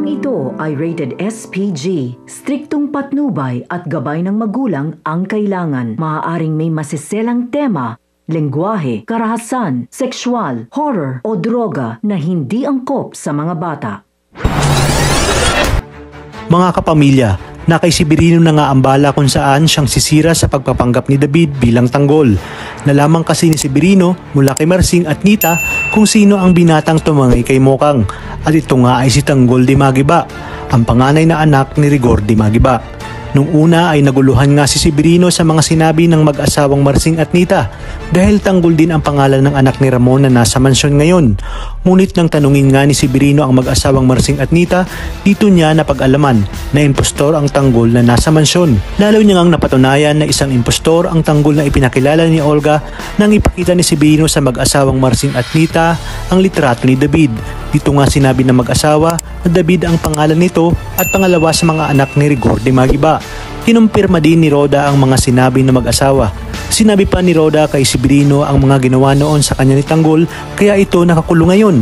Programang ito ay rated SPG. Striktong patnubay at gabay ng magulang ang kailangan. Maaaring may masiselang tema, lengguwahe, karahasan, sexual, horror o droga na hindi angkop sa mga bata. Mga kapamilya, na kay Severino na nga ang bala kung saan siyang sisira sa pagpapanggap ni David bilang tanggol. Nalaman kasi ni Severino mula kay Marsing at Nita kung sino ang binatang tumangay kay Mokang, at ito nga ay si Tanggol Di Magiba, ang panganay na anak ni Rigor Di Magiba. Nung una ay naguluhan nga si Severino sa mga sinabi ng mag-asawang Marsing at Nita dahil tanggol din ang pangalan ng anak ni Ramon na nasa mansyon ngayon. Ngunit nang tanungin nga ni Severino ang mag-asawang Marsing at Nita, dito niya napag-alaman na impostor ang tanggol na nasa mansyon. Lalo niya ngang napatunayan na isang impostor ang tanggol na ipinakilala ni Olga nang ipakita ni Severino sa mag-asawang Marsing at Nita ang litrato ni David. Dito nga sinabi ng mag-asawa na David ang pangalan nito at pangalawa sa mga anak ni Rigor Di Magiba. Kinumpirma din ni Rhoda ang mga sinabi ng mag-asawa. Sinabi pa ni Rhoda kay Severino ang mga ginawa noon sa kanya ni Tanggol, kaya ito nakakulong ngayon.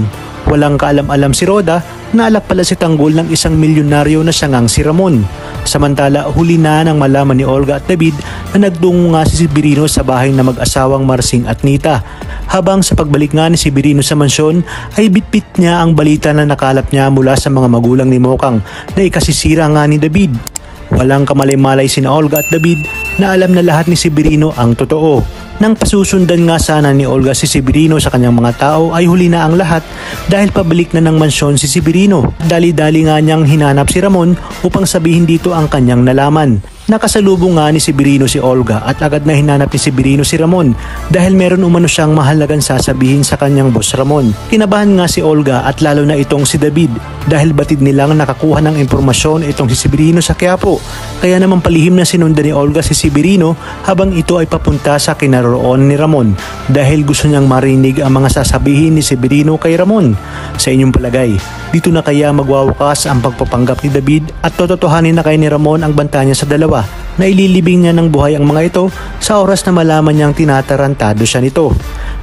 Walang kaalam-alam si Rhoda na alak pala si Tanggol ng isang milyonaryo na siya ngang si Ramon. Samantala huli na nang malaman ni Olga at David na nagdungo nga si Severino sa bahay na mag-asawang Marsing at Nita. Habang sa pagbalik nga ni Severino sa mansyon ay bitbit niya ang balita na nakalap niya mula sa mga magulang ni Mokang na ikasisira nga ni David. Walang kamalay-malay sina Olga at David na alam na lahat ni Severino ang totoo. Nang pasusundan nga sana ni Olga si Severino sa kanyang mga tao ay huli na ang lahat dahil pabalik na ng mansyon si Severino. Dali-dali nga niyang hinanap si Ramon upang sabihin dito ang kanyang nalaman. Nakasalubong nga ni Severino si Olga at agad na hinanap ni Severino si Ramon dahil meron umano siyang mahalagang sasabihin sa kanyang boss Ramon. Kinabahan nga si Olga at lalo na itong si David dahil batid nilang nakakuha ng impormasyon itong si Severino sa Quiapo. Kaya naman palihim na sinundan ni Olga si Severino habang ito ay papunta sa kinaroroonan ni Ramon dahil gusto niyang marinig ang mga sasabihin ni Severino kay Ramon. Sa inyong palagay, dito na kaya magwawakas ang pagpapanggap ni David at tototohanin na kay ni Ramon ang banta niya sa dalawa na ililibing niya ng buhay ang mga ito sa oras na malaman niyang tinatarantado siya nito.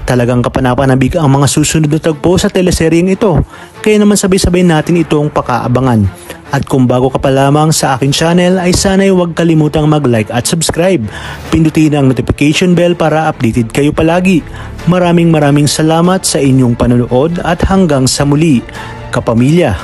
Talagang kapanapanabik ang mga susunod na tagpo sa teleseryeng ito, kaya naman sabay-sabay natin itong pakaabangan. At kung bago ka pa lamang sa aking channel ay sana'y huwag kalimutang mag-like at subscribe. Pindutin ang notification bell para updated kayo palagi. Maraming salamat sa inyong panonood at hanggang sa muli, kapamilya.